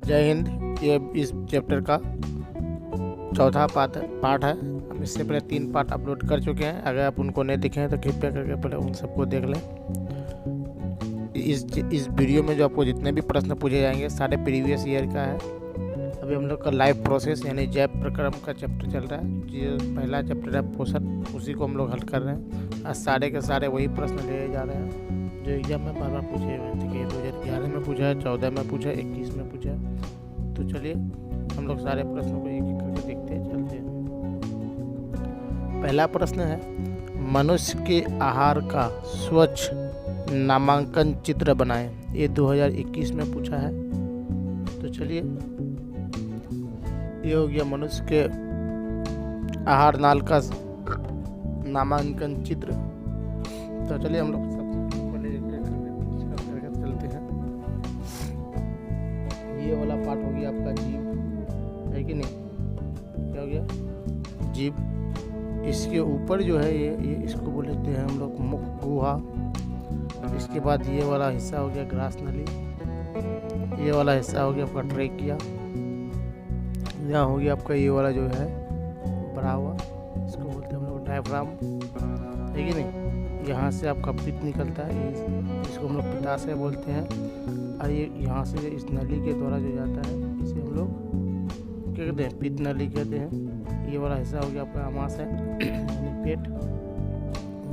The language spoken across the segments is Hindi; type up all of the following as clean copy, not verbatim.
जय हिंद। ये इस चैप्टर का चौथा पार्ट है। हम इससे पहले 3 पार्ट अपलोड कर चुके हैं। अगर आप उनको नहीं देखे हैं तो कृपया करके पहले उन सबको देख लें। इस वीडियो में जो आपको जितने भी प्रश्न पूछे जाएंगे सारे प्रीवियस ईयर का है। अभी हम लोग का लाइव प्रोसेस यानी जैव प्रक्रम का चैप्टर चल रहा है। जो पहला चैप्टर है पोषण, उसी को हम लोग हल कर रहे हैं। आज सारे के सारे वही प्रश्न लिए जा रहे हैं जो एग्जाम में बार बार पूछे हुए थे कि 2011 में पूछा है, 14 में पूछा है, 21 में पूछा है। तो चलिए हम लोग सारे प्रश्नों को एक एक करके देखते हैं, चलते हैं। पहला प्रश्न है, मनुष्य के आहार का स्वच्छ नामांकन चित्र बनाएं। ये 2021 में पूछा है। तो चलिए, ये हो गया मनुष्य के आहार नाल का नामांकन चित्र। तो चलिए हम लोग सबसे पहले करके चलते हैं। ये वाला पार्ट हो गया आपका जीव, है कि नहीं? क्या हो गया? जीव। इसके ऊपर जो है ये इसको बोलते हैं हम लोग मुख गुहा। इसके बाद ये वाला हिस्सा हो गया ग्रास नली। ये वाला हिस्सा हो गया आपका ट्रेकिया। यहाँ हो गया आपका ये वाला जो है बड़ा हुआ, इसको बोलते हैं हम लोग डायफ्राम, है कि नहीं? यहाँ से आपका पित्त निकलता है, इसको हम लोग पित्ताशय बोलते हैं। और ये यहाँ से इस नली के द्वारा जो जाता है इसे हम लोग क्या कहते हैं? पित्त नली कहते हैं। ये वाला हिस्सा हो गया आपका आमाशय यानी पेट।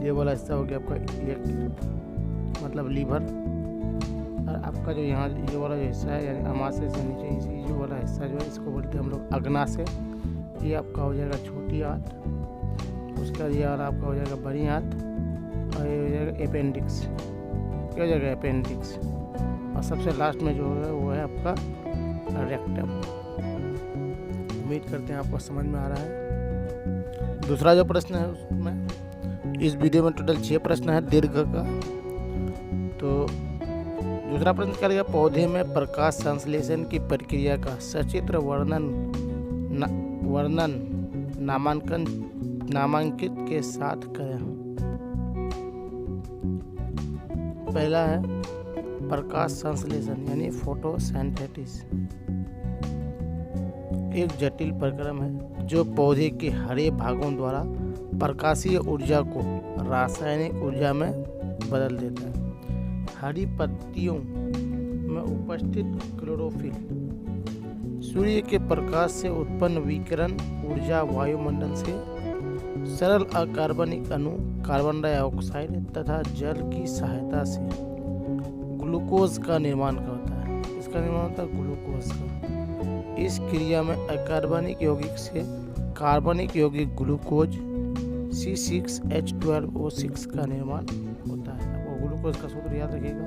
ये वाला हिस्सा हो गया आपका मतलब लीवर। और आपका जो यहाँ ये वाला जो हिस्सा है यानी आमाशय से नीचे इसी जो वाला हिस्सा जो है इसको बोलते हैं हम लोग अग्नाशय। ये आपका हो जाएगा छोटी आंत। उसका ये वाला आपका हो जाएगा बड़ी आंत। और ये हो जाएगा अपेंडिक्स। क्या हो जाएगा? अपेंडिक्स। और सबसे लास्ट में जो है वो है आपका रेक्टम। उम्मीद करते हैं आपको समझ में आ रहा है। दूसरा जो प्रश्न है उसमें इस वीडियो में टोटल 6 प्रश्न है दीर्घ का। तो दूसरा प्रश्न क्या रहेगा? पौधे में प्रकाश संश्लेषण की प्रक्रिया का सचित्र वर्णन नामांकित के साथ करें। पहला है प्रकाश संश्लेषण यानी फोटोसिंथेसिस। एक जटिल प्रक्रम है जो पौधे के हरे भागों द्वारा प्रकाशीय ऊर्जा को रासायनिक ऊर्जा में बदल देता है। हरी पत्तियों में उपस्थित क्लोरोफिल सूर्य के प्रकाश से उत्पन्न विकिरण ऊर्जा वायुमंडल से सरल अकार्बनिक अणु कार्बन डाइऑक्साइड तथा जल की सहायता से ग्लूकोज का निर्माण करता है। इसका निर्माण होता है ग्लूकोज का। इस क्रिया में अकार्बनिक यौगिक से कार्बनिक यौगिक ग्लूकोज C6H12O6 का निर्माण होता है। आपको ग्लूकोज का सूत्र याद रखिएगा।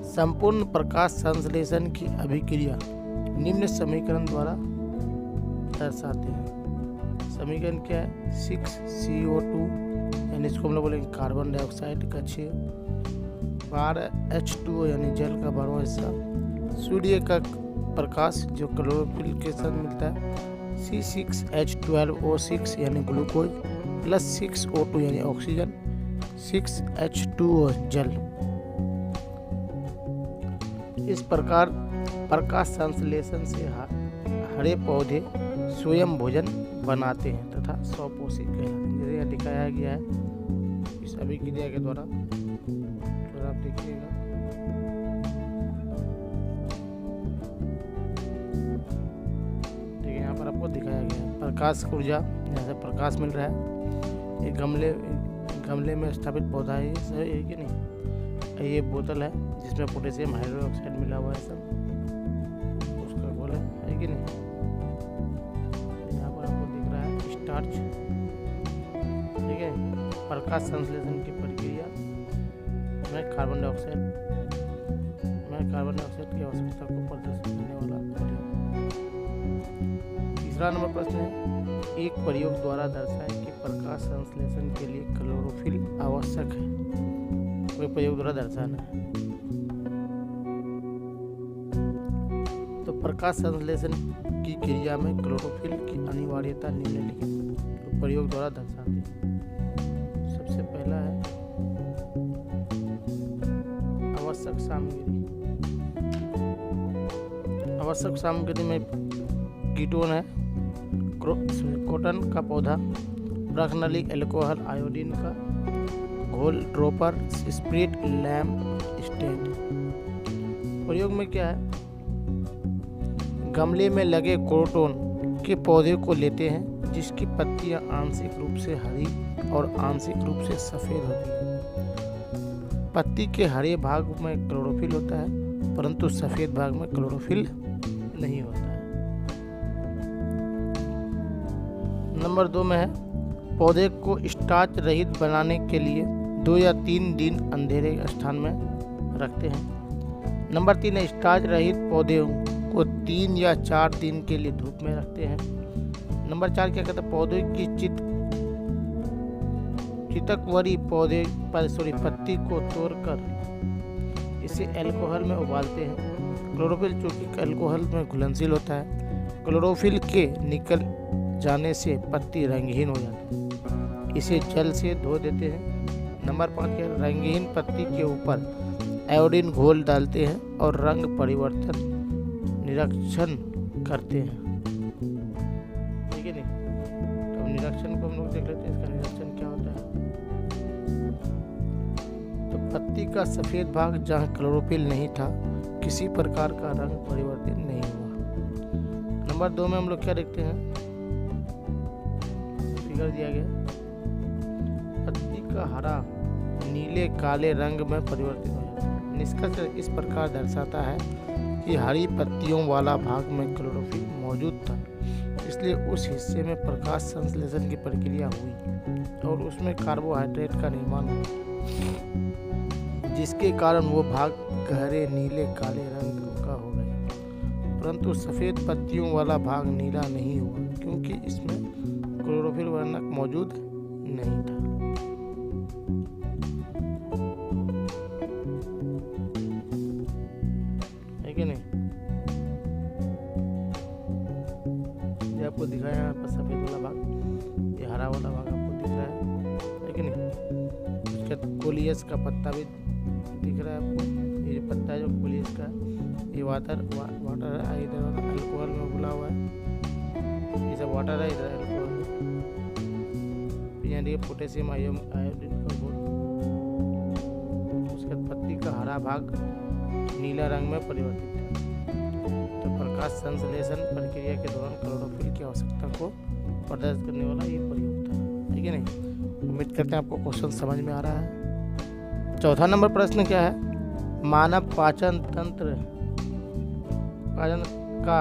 संपूर्ण प्रकाश संश्लेषण की अभिक्रिया निम्न समीकरण द्वारा दर्शाते हैं। समीकरण क्या है? 6CO2 यानी इसको हम लोग बोलेंगे कार्बन डाइऑक्साइड का 6, 12H2O यानी जल का 12वां हिस्सा, सूर्य का प्रकाश जो क्लोरोफिल के साथ मिलता है, C6H12O6 यानी ग्लूकोज प्लस 6O2 यानी ऑक्सीजन, 6H2O जल। इस प्रकार प्रकाश संश्लेषण से हरे पौधे स्वयं भोजन बनाते हैं तथा स्वपोषित कहलाते हैं। जैसे यहाँ दिखाया गया है इस अभिक्रिया के द्वारा। तो आप देखिएगा, देखिए यहाँ पर आपको दिखाया गया है प्रकाश ऊर्जा, यहाँ से प्रकाश मिल रहा है। ये गमले में स्थापित पौधा है, ये सही है कि नहीं? ये बोतल है जिसमें पोटेशियम हाइड्रोक्साइड मिला हुआ है, सब उसका घोल है कि नहीं? यहाँ पर आपको दिख रहा है स्टार्च, ठीक है। प्रकाश संश्लेषण की प्रक्रिया में कार्बन डाइऑक्साइड की आवश्यकता को प्रदर्शित करने वाला प्रयोग। तीसरा नंबर प्रश्न है, एक प्रयोग द्वारा दर्शाए कि प्रकाश संश्लेषण के लिए क्लोरोफिल आवश्यक है। कोई प्रयोग द्वारा दर्शाना है। तो प्रकाश संश्लेषण की क्रिया में क्लोरोफिल की अनिवार्यता निम्नलिखित प्रयोग द्वारा दर्शाते हैं। सबसे पहला है आवश्यक सामग्री। आवश्यक सामग्री में कीटोन है, कॉटन का पौधा, ब्रखनली, अल्कोहल, आयोडीन का घोल, ड्रॉपर, स्प्रिट, लैम्प स्टैंड। प्रयोग में क्या है, गमले में लगे क्रोटोन के पौधे को लेते हैं जिसकी पत्तियां आंशिक रूप से हरी और आंशिक रूप से सफेद होती है। पत्ती के हरे भाग में क्लोरोफिल होता है परंतु सफेद भाग में क्लोरोफिल नहीं होता है। नंबर 2 में है, पौधे को स्टार्च रहित बनाने के लिए 2 या 3 दिन अंधेरे स्थान में रखते हैं। नंबर 3 है, स्टार्च रहित पौधे को 3 या 4 दिन के लिए धूप में रखते हैं। नंबर 4 क्या कहते हैं, पौधे की चितकवरी पत्ती को तोड़कर इसे अल्कोहल में उबालते हैं। क्लोरोफिल चूंकि अल्कोहल में घुलनशील होता है, क्लोरोफिल के निकल जाने से पत्ती रंगहीन हो जाती है, इसे जल से धो देते हैं। नंबर 5 क्या, रंगहीन पत्ती के ऊपर आयोडीन घोल डालते हैं और रंग परिवर्तन निरीक्षण करते हैं। ठीक है नहीं, तो निरीक्षण को हम लोग देख लेते हैं, इसका निरीक्षण क्या होता है। तो पत्ती का सफेद भाग जहाँ क्लोरोफिल नहीं था, किसी प्रकार का रंग परिवर्तन नहीं हुआ। नंबर 2 में हम लोग क्या देखते हैं, फिगर दिया गया, पत्ती का हरा नीले काले रंग में परिवर्तित हो जाता है। निष्कर्ष इस प्रकार दर्शाता है कि हरी पत्तियों वाला भाग में क्लोरोफिल मौजूद था, इसलिए उस हिस्से में प्रकाश संश्लेषण की प्रक्रिया हुई और उसमें कार्बोहाइड्रेट का निर्माण हुआ, जिसके कारण वो भाग गहरे नीले काले रंग का हो गया। परंतु सफ़ेद पत्तियों वाला भाग नीला नहीं हुआ क्योंकि इसमें क्लोरोफिल वर्णक मौजूद नहीं था। है कि नहीं, ये आपको दिखाया यहाँ पर सफ़ेद वाला भाग, ये हरा वाला भाग आपको दिख रहा है कि नहीं। उसके कोलियस का पत्ता भी दिख रहा है आपको, ये पत्ता है जो कोलियस का, ये वाटर है, इधर अल्कोहल में घुला हुआ है, ये सब वाटर है, इधर अल्कोहल, ये पोटेशियम आयोडीन का घोल। उसके पत्ती का हरा भाग नीला रंग में परिवर्तित है। तो प्रकाश संश्लेषण प्रक्रिया के दौरान क्लोरोफिल की आवश्यकता को प्रदर्शित करने वाला ये प्रयोग था। ठीक है नहीं, उम्मीद करते हैं आपको क्वेश्चन समझ में आ रहा है। चौथा नंबर प्रश्न क्या है, मानव पाचन तंत्र का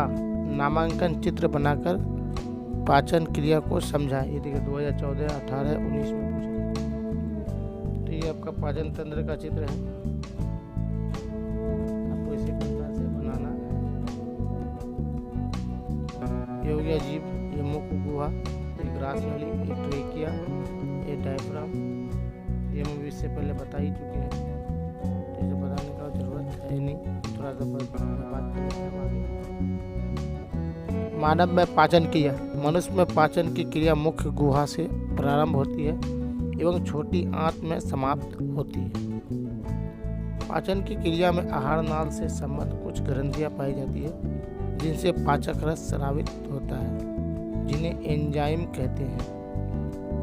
नामांकन चित्र बनाकर पाचन क्रिया को समझाएं। ये देखिए 2014, 18, 19 में पूछा। तो ये आपका पाचन तंत्र का चित्र है, आपको इसी प्रकार से बनाना है। ये हो गया जीभ, ये मुख गुहा, ये ग्रास नली, ये ट्रेकिया, ये डायफ्राम, ये हम इससे पहले बता ही चुके हैं, तो इसे बताने का जरूरत है नहीं, थोड़ा सा बात करते हैं। मानव में पाचन क्रिया, मनुष्य में पाचन की क्रिया मुख्य गुहा से प्रारंभ होती है एवं छोटी आंत में समाप्त होती है। पाचन की क्रिया में आहार नाल से संबद्ध कुछ ग्रंथियां पाई जाती है जिनसे पाचक रस स्रावित होता है, जिन्हें एंजाइम कहते हैं।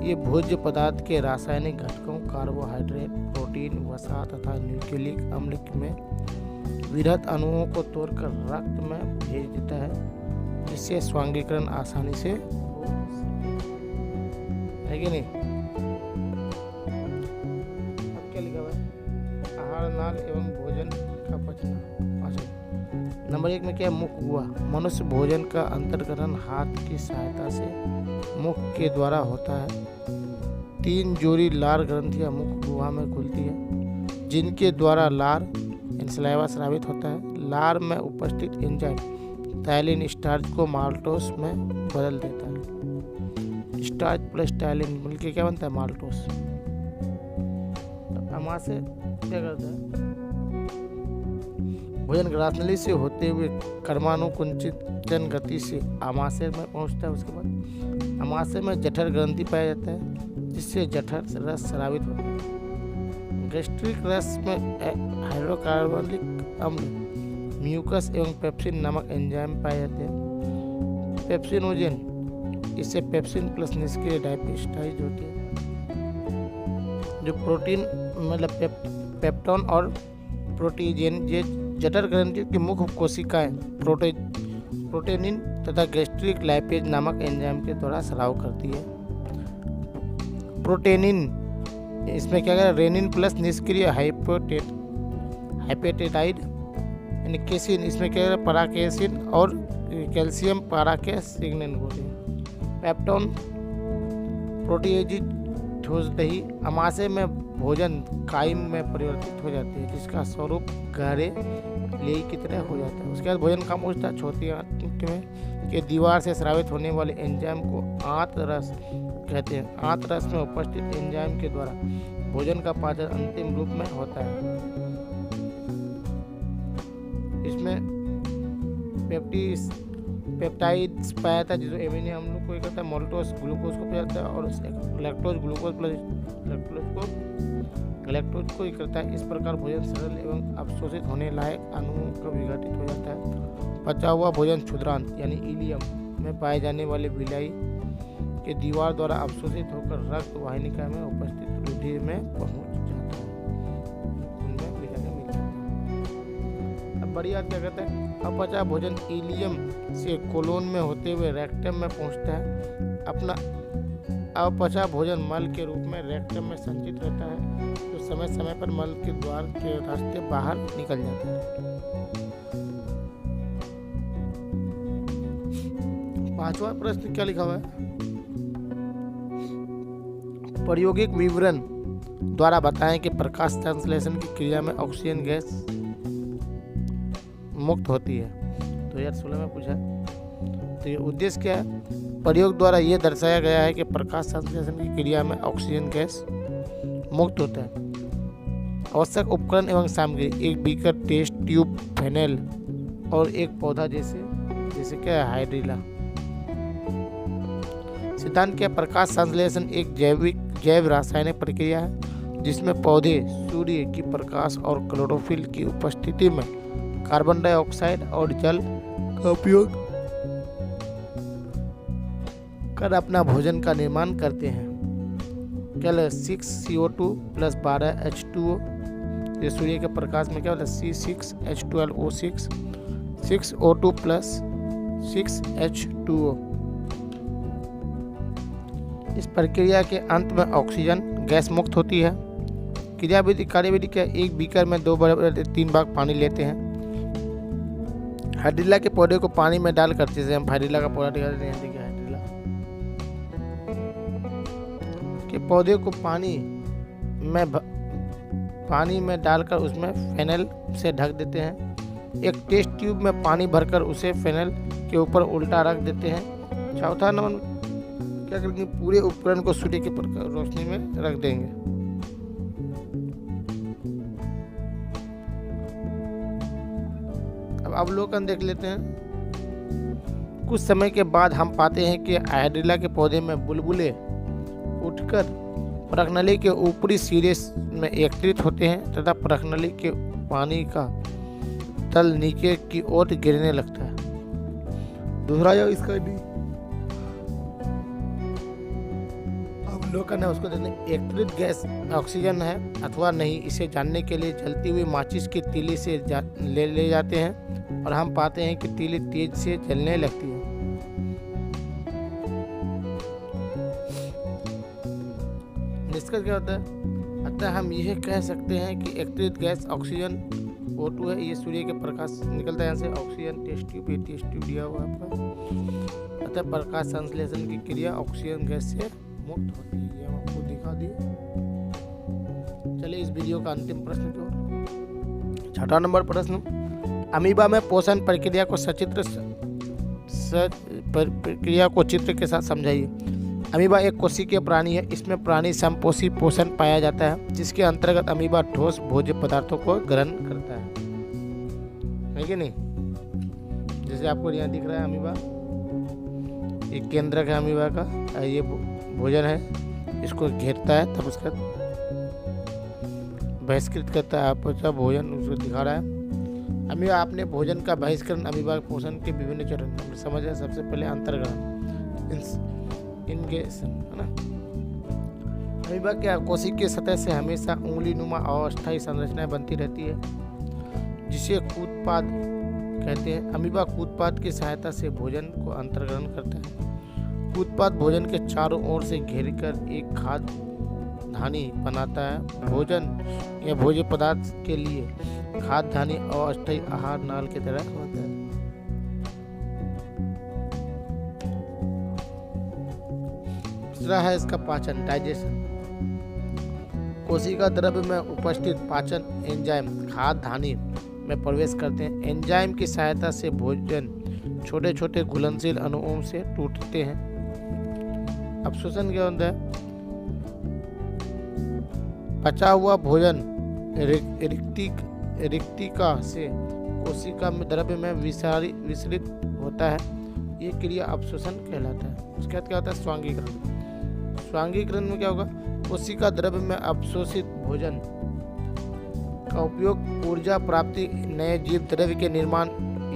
ये भोज्य पदार्थ के रासायनिक घटकों, कार्बोहाइड्रेट, प्रोटीन, वसा तथा न्यूक्लिक अम्ल में विरहित अणुओं को तोड़कर रक्त में भेज देता है, जिससे स्वांगीकरण आसानी से हो है कि नहीं। अब क्या लिखा हुआ है, आहार नाल एवं भोजन का पाचन। नंबर 1 में क्या है, मुख गुहा। मनुष्य भोजन का अंतर्ग्रहण हाथ की सहायता से मुख के द्वारा होता है। 3 जोड़ी लार ग्रंथियां मुख गुहा में खुलती है, जिनके द्वारा लार सलाइवा स्रावित होता है। लार में उपस्थित एंजाइम टाइलिन स्टार्च को माल्टोस में बदल देता है। स्टार्च प्लस टाइलिन मिलकर क्या बनता है, माल्टोस। आमाशय क्या करता है, भोजन ग्रासनली से होते हुए कर्मानुकुंचन गति से आमाशय में पहुंचता है। उसके बाद आमाशय में जठर ग्रंथि पाया जाता है, जिससे जठर रस स्रावित होता है। गैस्ट्रिक रस में हाइड्रोकार्बोनिक अम्ल म्यूकस एवं पेप्सिन नामक एंजाइम पाए जाते हैं। पेप्सिनोजेन, इससे पेप्सिन प्लस निष्क्रिय डाइपेप्टाइड होती है। जो प्रोटीन मतलब पेप्टोन और प्रोटीजेन, ये जठर ग्रंथि की मुख्य कोशिकाएं प्रोटीनिन तथा गैस्ट्रिक लाइपेज नामक एंजाइम के द्वारा स्राव करती है। प्रोटीनिन, इसमें क्या करें, रेनिन प्लस निष्क्रिय हाइपेटेटाइड यानी केसिन, इसमें क्या करें, पराकेसिन और कैल्शियम पाराकेसिग्नन होते हैं। पेप्टोन प्रोटीएजिड ठोस दही अमाशय में भोजन काइम में परिवर्तित हो जाती है, जिसका स्वरूप गहरे लेई की तरह हो जाता है। उसके बाद भोजन खामोशता छोटी आंत में के दीवार से स्रावित होने वाले एंजाइम को आंतरस कहते हैं। आंतरस में उपस्थित एंजाइम के द्वारा भोजन का पाचन अंतिम रूप में होता है। इसमें पेप्टाइड्स पाया जाता है, जिसमें एमिनो अम्लों को करता है, मोल्टोस ग्लूकोज को पाया जाता है और लैक्टोज ग्लूकोज प्लस लैक्टोज को करता है। इस प्रकार भोजन सरल एवं अवशोषित होने लायक अणुओं का विघटित हो जाता है। पचा हुआ भोजन क्षुद्रांत यानी इलियम में पाए जाने वाले विलाई के दीवार द्वारा अवशोषित होकर रक्त वाहिनिका में उपस्थित रुधिर में पहुंच जाता है, उनमें विटामिन मिल जाता है। अब बड़ी बात क्या कहता है, अपचा भोजन इलियम से कोलोन में होते हुए रेक्टम में पहुंचता है। अपना अपचा भोजन मल के रूप में रेक्टम में संचित रहता है, जो समय समय पर मल के द्वार के रास्ते बाहर निकल जाता है। पांचवा प्रश्न क्या लिखा हुआ है, प्रायोगिक विवरण द्वारा बताएं कि प्रकाश संश्लेषण की क्रिया में ऑक्सीजन गैस मुक्त होती है। 2016 में पूछा। तो ये उद्देश्य क्या है, प्रयोग द्वारा ये दर्शाया गया है कि प्रकाश संश्लेषण की क्रिया में ऑक्सीजन गैस मुक्त होता है। आवश्यक उपकरण एवं सामग्री, एक बीकर, टेस्ट ट्यूब, फेनेल और एक पौधा जैसे क्या है, हाइड्रिला। सिद्धांत क्या, प्रकाश संश्लेषण एक जैव रासायनिक प्रक्रिया है जिसमें पौधे सूर्य की प्रकाश और क्लोरोफिल की उपस्थिति में कार्बन डाइऑक्साइड और जल का उपयोग कर अपना भोजन का निर्माण करते हैं। क्या 6CO2 प्लस 12H2O, ये सूर्य के प्रकाश में क्या होता है, C6H12O6, 6O2 प्लस 6H2O। इस प्रक्रिया के अंत में ऑक्सीजन गैस मुक्त होती है। क्रियाविधि कार्यविधि क्या, एक बीकर में 2 बड़े 3 भाग पानी लेते हैं। हाइड्रिला के पौधे को पानी में डालकर, जैसे हम हाइड्रिला का पौधा दिखाते हैं, देखिए हाइड्रिला के पौधे को पानी में डालकर उसमें फेनेल से ढक देते हैं। एक टेस्ट ट्यूब में पानी भरकर उसे फेनेल के ऊपर उल्टा रख देते हैं। चौथा नंबर क्या करेंगे, पूरे उपकरण को सूर्य की रोशनी में रख देंगे। अब अवलोकन देख लेते हैं। कुछ समय के बाद हम पाते हैं कि हाइड्रिला के पौधे में बुलबुले उठकर प्रकनली के ऊपरी सिरे में एकत्रित होते हैं तथा प्रकनली के पानी का तल नीचे की ओर गिरने लगता है। दूसरा जो इसका भी अवलोकन है, उसको देखते हैं, एकत्रित गैस ऑक्सीजन है अथवा नहीं, इसे जानने के लिए जलती हुई माचिस की तीली से ले जाते हैं और हम पाते हैं कि तीली तेज से जलने लगती है। निष्कर्ष क्या होता है, अतः हम यह कह सकते हैं कि एकत्रित गैस ऑक्सीजन O2 है, ये सूर्य के प्रकाश निकलता है यहाँ से, ऑक्सीजन टेस्ट ट्यूब दिया हुआ है आपका। अतः प्रकाश संश्लेषण की क्रिया ऑक्सीजन गैस से मुक्त होती है, ये हम आपको दिखा दिए। चलिए इस वीडियो का अंतिम प्रश्न तो 6वां नंबर प्रश्न, अमीबा में पोषण प्रक्रिया को प्रक्रिया को चित्र के साथ समझाइए। अमीबा एक कोशिकीय प्राणी है। इसमें प्राणी समपोषी पोषण पाया जाता है, जिसके अंतर्गत अमीबा ठोस भोज्य पदार्थों को ग्रहण करता है कि नहीं। जैसे आपको यहाँ दिख रहा है अमीबा, एक केंद्रक है अमीबा का, ये भोजन है, इसको घेरता है, तब उसका बहिष्कृत करता है, अपचा भोजन उसको दिखा रहा है। अमीबा अपने भोजन का बहिष्करण अमीबा पोषण के विभिन्न चरण समझ है। सबसे पहले अंतर्ग्रहण इंगेशन है ना। अमीबा क्या कोशिका की सतह से हमेशा उंगली नुमा अस्थायी संरचनाएं बनती रहती है जिसे कूदपाद कहते हैं। अमीबा कूदपाद की सहायता से भोजन को अंतर्ग्रहण करता है। कूदपाद भोजन के चारों ओर से घेरकर एक खाद्य धानी बनाता है। भोजन या भोज्य पदार्थ के लिए खाद्य धानी अस्थायी आहार नाल की तरह होता है। दूसरा है इसका पाचन डाइजेशन। कोशिका द्रव्य में उपस्थित पाचन एंजाइम खाद्य धानी में प्रवेश करते हैं। एंजाइम की सहायता से भोजन छोटे छोटे घुलनशील अणुओं से टूटते हैं। अवशोषण क्या होता है? पचा हुआ भोजन रिक्तिका से कोशिका में द्रव्य में विसरित होता है। ये क्रिया अवशोषण कहलाता है। उसके बाद क्या होता है? स्वांगीकरण। स्वांगीकरण में क्या होगा? कोशिका द्रव्य में अवशोषित भोजन का उपयोग ऊर्जा प्राप्ति, नए जीव द्रव्य के निर्माण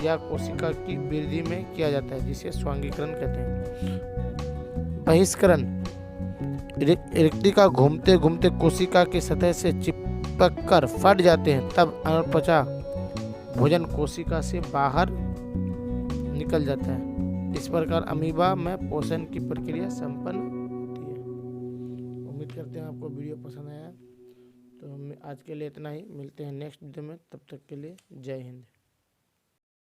या कोशिका की वृद्धि में किया जाता है, जिसे स्वांगीकरण कहते हैं। बहिष्करण रिक्तिका घूमते घूमते कोशिका की सतह से चिपक कर फट जाते हैं, तब अनपचा भोजन कोशिका से बाहर निकल जाता है। इस प्रकार अमीबा में पोषण की प्रक्रिया संपन्न होती है। उम्मीद करते हैं आपको वीडियो पसंद आया। तो हम आज के लिए इतना ही, मिलते हैं नेक्स्ट वीडियो में। तब तक के लिए जय हिंद।